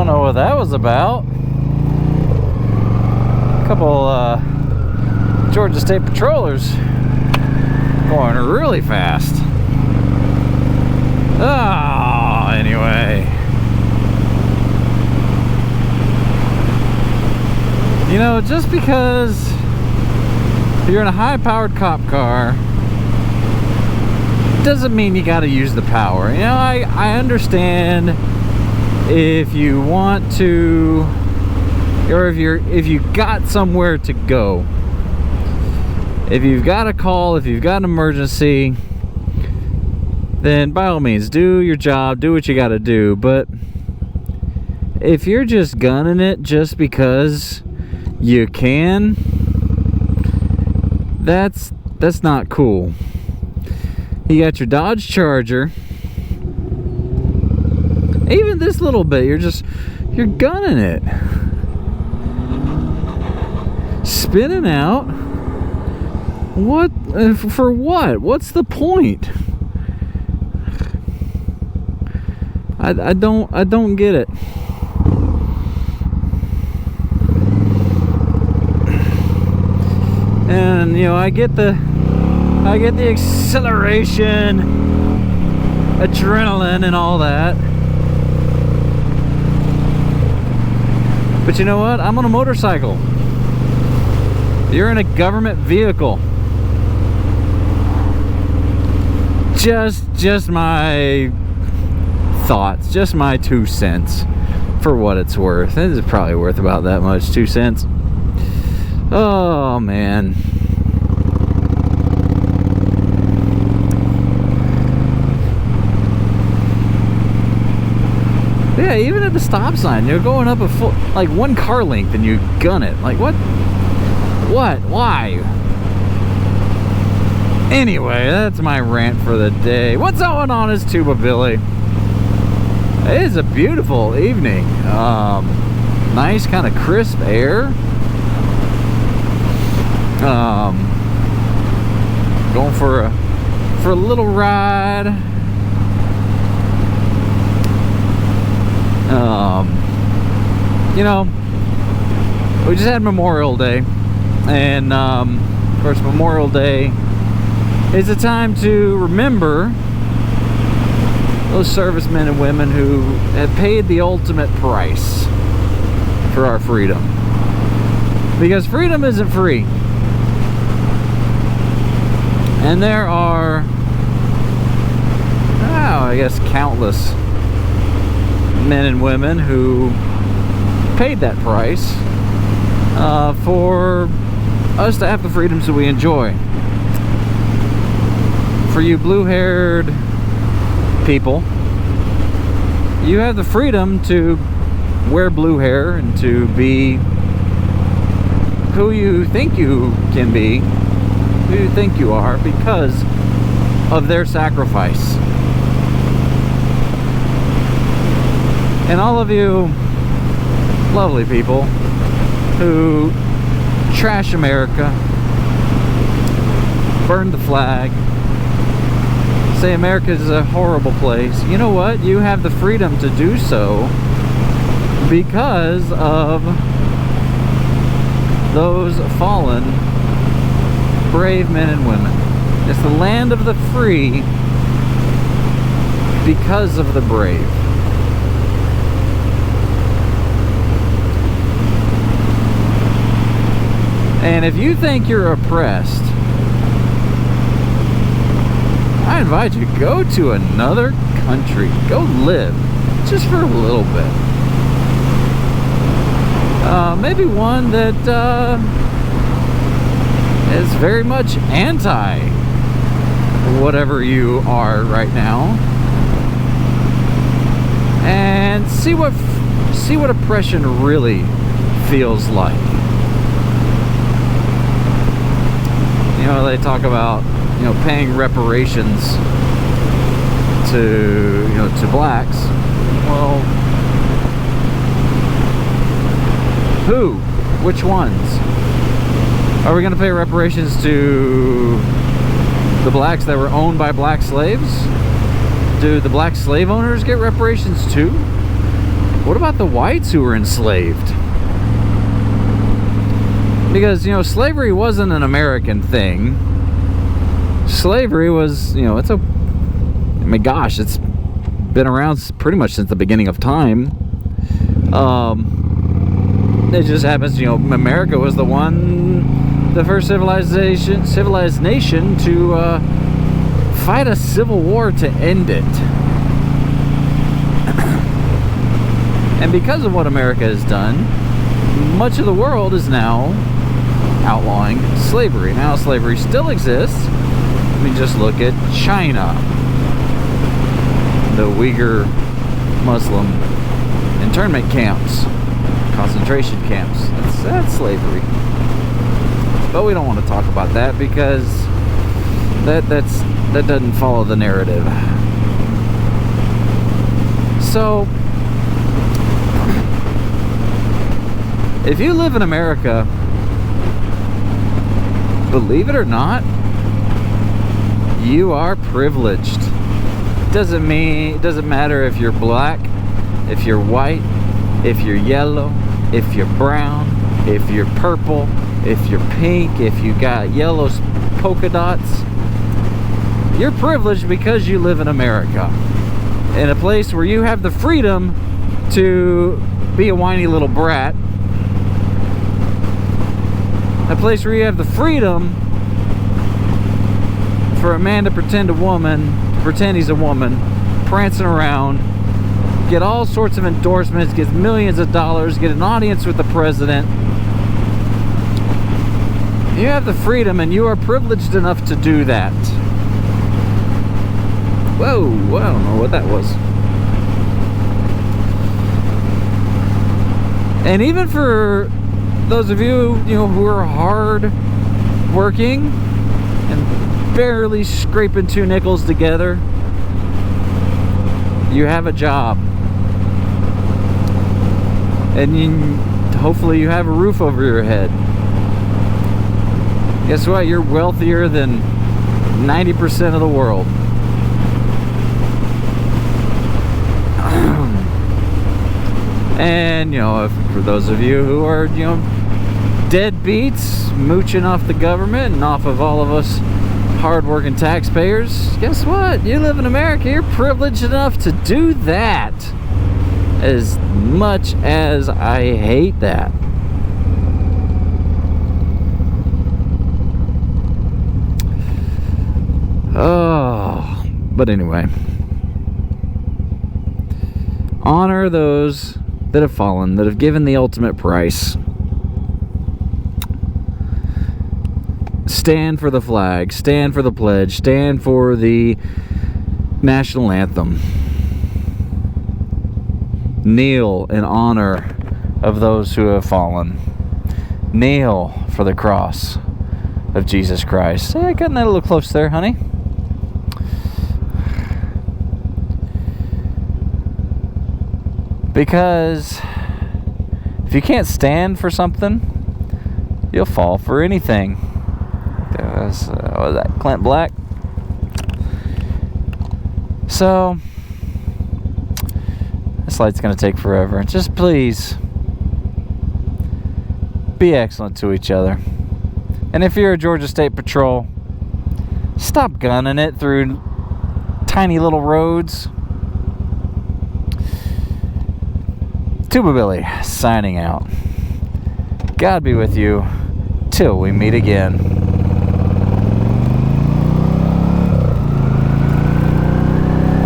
don't know what that was about. A couple Georgia State patrollers going really fast. Oh, anyway. You know, just because you're in a high-powered cop car doesn't mean you gotta use the power. You know, I understand if you want to, or if you got somewhere to go, if you've got a call, if you've got an emergency, then by all means do your job, do what you gotta do. But if you're just gunning it just because you can, that's not cool. You got your Dodge Charger. Even this little bit, you're gunning it. Spinning out. What? For what? What's the point? I don't get it. And you know, I get the acceleration, adrenaline and all that. But you know what? I'm on a motorcycle. You're in a government vehicle. Just my thoughts, just my 2 cents for what it's worth. It is probably worth about that much, 2 cents. Oh man. Yeah, even at the stop sign, you're going up a full, like 1 car length and you gun it. Like what? What? Why? Anyway, that's my rant for the day. What's going on is Tuba Billy. It is a beautiful evening. Nice kind of crisp air. Going for a little ride. You know, we just had Memorial Day, and of course Memorial Day is a time to remember those servicemen and women who have paid the ultimate price for our freedom, because freedom isn't free. And there are, I guess, countless men and women who paid that price for us to have the freedoms that we enjoy. For you blue-haired people, you have the freedom to wear blue hair and to be who you think you can be, who you think you are, because of their sacrifice. And all of you lovely people who trash America, burn the flag, say America is a horrible place, you know what? You have the freedom to do so because of those fallen brave men and women. It's the land of the free because of the brave. And if you think you're oppressed, I invite you to go to another country. Go live, just for a little bit. Maybe one that is very much anti whatever you are right now, and see what oppression really feels like. You know, they talk about, you know, paying reparations to, you know, to blacks. Well, who? Which ones? Are we going to pay reparations to the blacks that were owned by black slaves? Do the black slave owners get reparations too? what about the whites who were enslaved? Because, slavery wasn't an American thing. Slavery was, it's it's been around pretty much since the beginning of time. It just happens, America was the first civilized nation to fight a civil war to end it. And because of what America has done, much of the world is now outlawing slavery. Now slavery still exists. I mean, just look at China, the Uyghur Muslim internment camps, concentration camps. That's slavery. But we don't want to talk about that because that doesn't follow the narrative. So, if you live in America, believe it or not, you are privileged. Doesn't matter if you're black, if you're white, if you're yellow, if you're brown, if you're purple, if you're pink, if you got yellow polka dots. You're privileged because you live in America, in a place where you have the freedom to be a whiny little brat, a place where you have the freedom for a man to pretend he's a woman, prancing around, get all sorts of endorsements, get millions of dollars, get an audience with the president. You have the freedom and you are privileged enough to do that. Whoa, I don't know what that was. And even for those of you, who are hard working and barely scraping 2 nickels together, you have a job. And hopefully you have a roof over your head. Guess what? You're wealthier than 90% of the world. And, for those of you who are, deadbeats, mooching off the government and off of all of us hard-working taxpayers, guess what? You live in America, you're privileged enough to do that. As much as I hate that. Oh, but anyway. Honor those that have fallen, that have given the ultimate price. Stand for the flag, stand for the pledge, stand for the national anthem. Kneel in honor of those who have fallen. Kneel for the cross of Jesus Christ. Hey, getting that a little close there, honey. Because if you can't stand for something, you'll fall for anything. Was that Clint Black? So, this light's going to take forever. Just please be excellent to each other. And if you're a Georgia State Patrol, stop gunning it through tiny little roads. Tuba Billy, signing out. God be with you till we meet again.